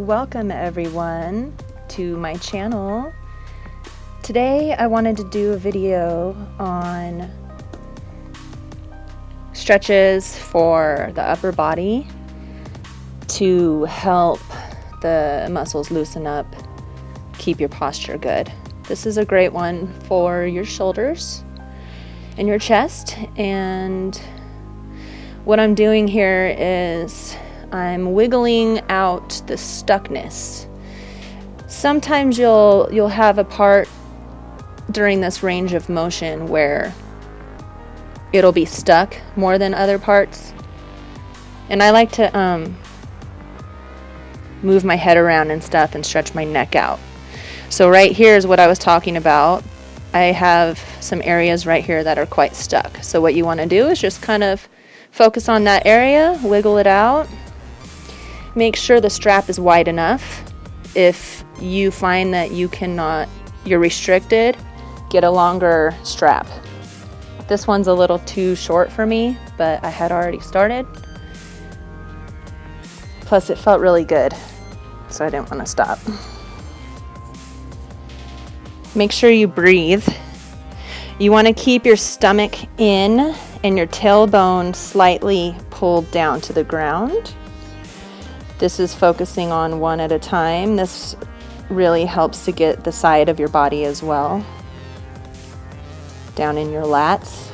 welcome everyone to my channel. Today I wanted to do a video on stretches for the upper body to help the muscles loosen up, keep your posture good. This is a great one for your shoulders and your chest, and what I'm doing here is I'm wiggling out the stuckness. Sometimes you'll have a part during this range of motion where it'll be stuck more than other parts, and I like to move my head around and stuff and stretch my neck out. So right here is what I was talking about. I have some areas right here that are quite stuck. So what you want to do is just kind of focus on that area, wiggle it out. Make sure the strap is wide enough. If you find that you're restricted, get a longer strap. This one's a little too short for me, but I had already started. Plus it felt really good, so I didn't want to stop. Make sure you breathe. You want to keep your stomach in and your tailbone slightly pulled down to the ground. This is focusing on one at a time. This really helps to get the side of your body as well. Down in your lats.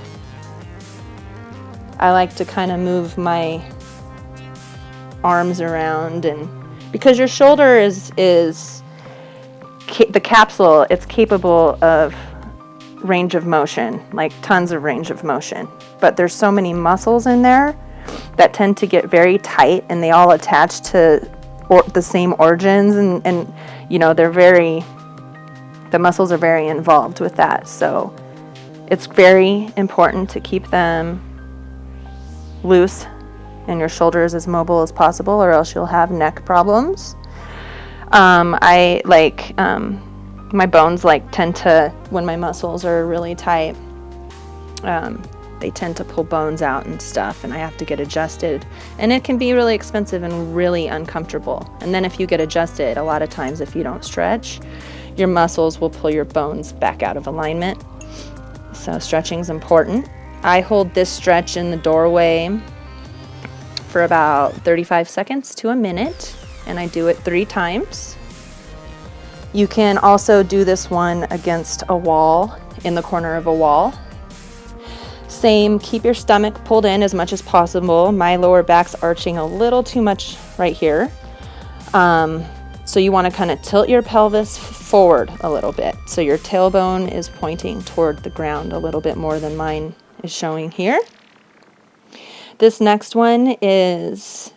I like to kind of move my arms around, and because your shoulder is the capsule, it's capable of range of motion, like tons of range of motion, but there's so many muscles in there that tend to get very tight, and they all attach to the same organs, and you know, the muscles are very involved with that. So it's very important to keep them loose and your shoulders as mobile as possible, or else you'll have neck problems. My bones tend to, when my muscles are really tight, they tend to pull bones out and stuff, and I have to get adjusted, and it can be really expensive and really uncomfortable. And then if you get adjusted, a lot of times if you don't stretch, your muscles will pull your bones back out of alignment. So stretching is important. I hold this stretch in the doorway for about 35 seconds to a minute, and I do it 3 times. You can also do this one against a wall, in the corner of a wall. Same, keep your stomach pulled in as much as possible. My lower back's arching a little too much right here. So you want to kind of tilt your pelvis forward a little bit. So your tailbone is pointing toward the ground a little bit more than mine is showing here. This next one is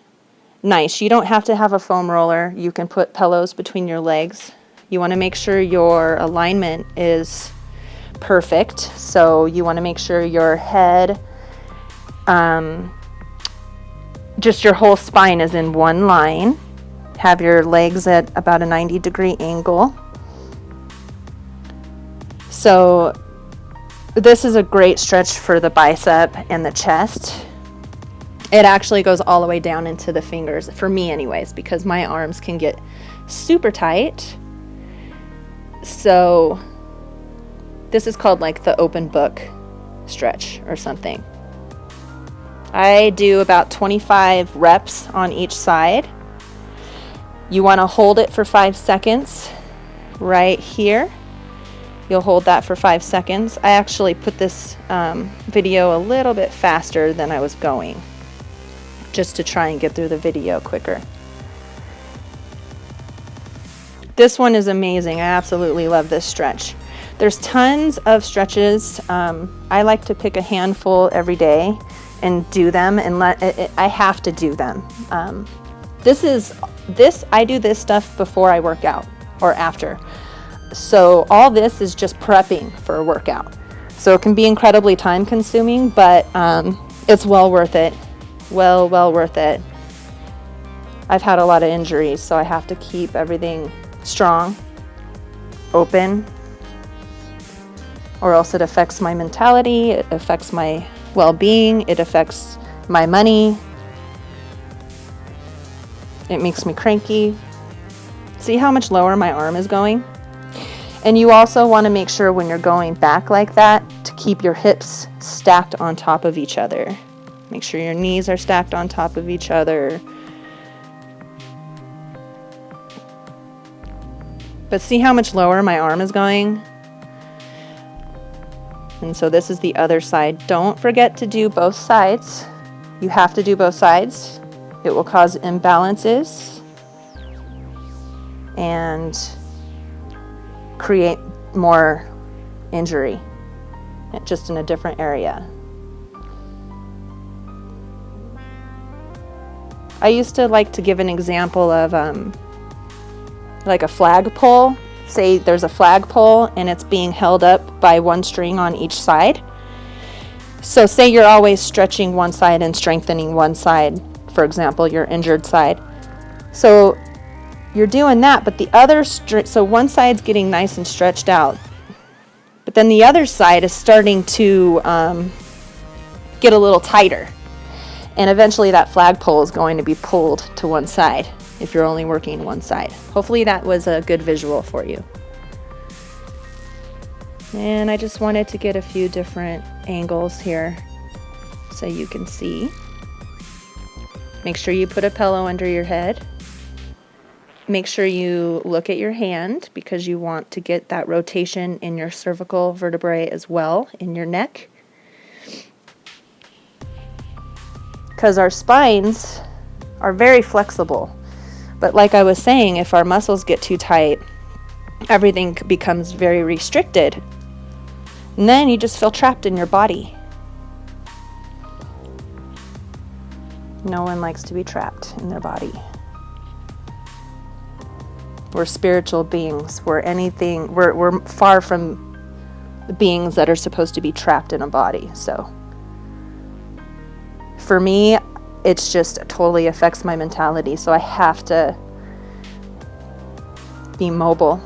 nice. You don't have to have a foam roller. You can put pillows between your legs. You want to make sure your alignment is perfect. So you want to make sure your head, just your whole spine is in one line. Have your legs at about a 90-degree angle. So this is a great stretch for the bicep and the chest. It actually goes all the way down into the fingers, for me anyways, because my arms can get super tight. So this is called like the open book stretch or something. I do about 25 reps on each side. You want to hold it for 5 seconds right here. You'll hold that for 5 seconds. I actually put this video a little bit faster than I was going, just to try and get through the video quicker. This one is amazing. I absolutely love this stretch. There's tons of stretches. I like to pick a handful every day and do them, and I have to do them. I do this stuff before I work out or after. So all this is just prepping for a workout. So it can be incredibly time consuming, but it's well worth it. Well worth it. I've had a lot of injuries, so I have to keep everything strong, open, or else it affects my mentality, it affects my well-being, it affects my money, it makes me cranky. See how much lower my arm is going? And you also want to make sure when you're going back like that to keep your hips stacked on top of each other. Make sure your knees are stacked on top of each other. But see how much lower my arm is going? And so this is the other side. Don't forget to do both sides. You have to do both sides. It will cause imbalances and create more injury, just in a different area. I used to like to give an example of like a flagpole. Say there's a flagpole and it's being held up by one string on each side. So say you're always stretching one side and strengthening one side, for example, your injured side. So you're doing that, but the other so one side's getting nice and stretched out, but then the other side is starting to get a little tighter, and eventually that flagpole is going to be pulled to one side if you're only working one side. Hopefully that was a good visual for you. And I just wanted to get a few different angles here so you can see. Make sure you put a pillow under your head. Make sure you look at your hand because you want to get that rotation in your cervical vertebrae as well, in your neck. Because our spines are very flexible. But like I was saying, if our muscles get too tight, everything becomes very restricted. And then you just feel trapped in your body. No one likes to be trapped in their body. We're spiritual beings. We're far from the beings that are supposed to be trapped in a body. So for me, it's just totally affects my mentality. So I have to be mobile.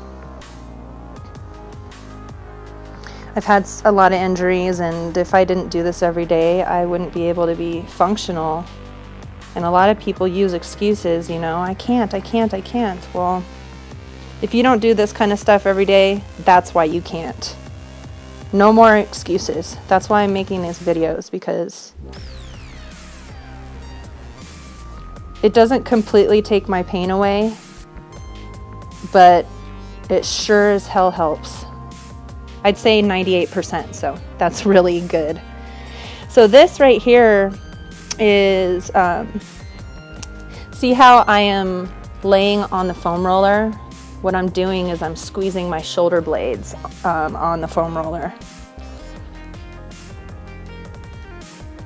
I've had a lot of injuries, and if I didn't do this every day, I wouldn't be able to be functional. And a lot of people use excuses, I can't. Well, if you don't do this kind of stuff every day, that's why you can't. No more excuses. That's why I'm making these videos, because it doesn't completely take my pain away, but it sure as hell helps. I'd say 98%, so that's really good. So this right here is, see how I am laying on the foam roller? What I'm doing is I'm squeezing my shoulder blades on the foam roller.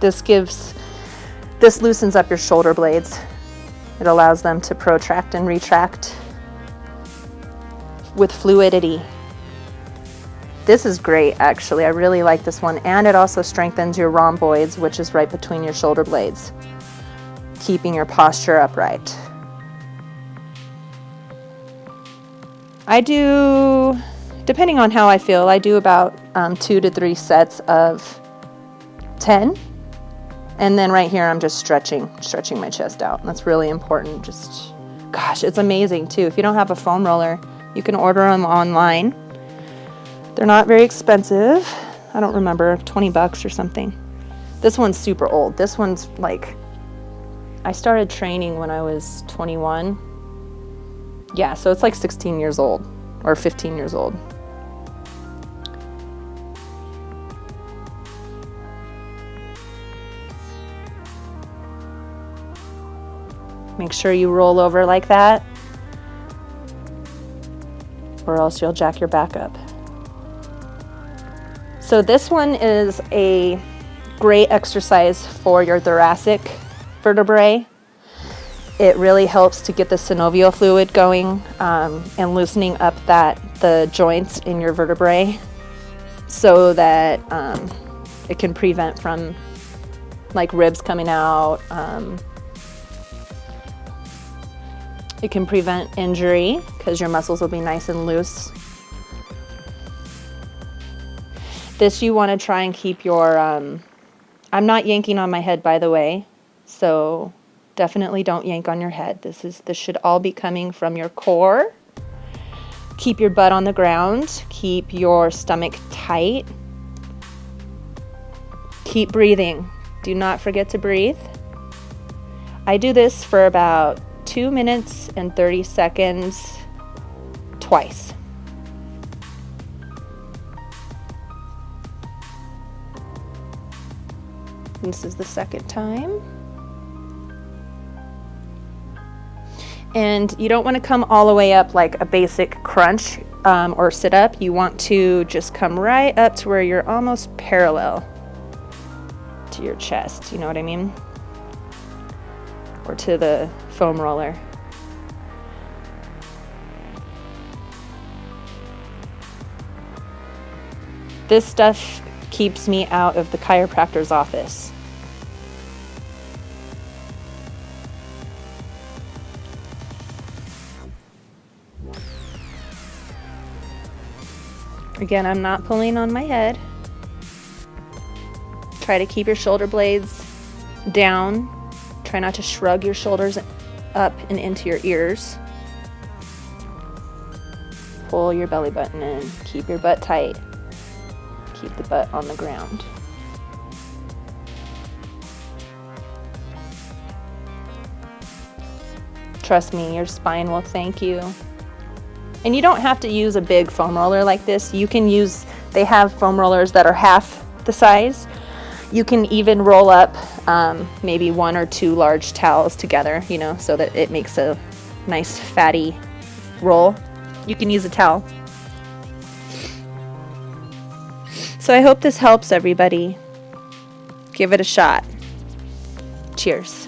This loosens up your shoulder blades. It allows them to protract and retract with fluidity. This is great, actually. I really like this one. And it also strengthens your rhomboids, which is right between your shoulder blades, keeping your posture upright. I do, depending on how I feel, I do about 2 to 3 sets of 10. And then right here, I'm just stretching my chest out. And that's really important. Gosh, it's amazing too. If you don't have a foam roller, you can order them online. They're not very expensive. I don't remember, $20 or something. This one's super old. This one's like, I started training when I was 21. Yeah, so it's like 16 years old or 15 years old. Make sure you roll over like that, or else you'll jack your back up. So this one is a great exercise for your thoracic vertebrae. It really helps to get the synovial fluid going and loosening up the joints in your vertebrae so that it can prevent from like ribs coming out. It can prevent injury because your muscles will be nice and loose. This you want to try and keep your, I'm not yanking on my head, by the way, so definitely don't yank on your head. This should all be coming from your core Keep your butt on the ground. Keep your stomach tight. Keep breathing. Do not forget to breathe. I do this for about 2 minutes and 30 seconds twice. This is the second time. And you don't want to come all the way up like a basic crunch or sit up. You want to just come right up to where you're almost parallel to your chest. You know what I mean? Or to the foam roller. This stuff keeps me out of the chiropractor's office. Again, I'm not pulling on my head. Try to keep your shoulder blades down. Try not to shrug your shoulders up and into your ears. Pull your belly button in. Keep your butt tight. Keep the butt on the ground. Trust me, your spine will thank you. And you don't have to use a big foam roller like this. You can use, they have foam rollers that are half the size. You can even roll up maybe 1 or 2 large towels together, you know, so that it makes a nice fatty roll. You can use a towel. So I hope this helps everybody. Give it a shot. Cheers.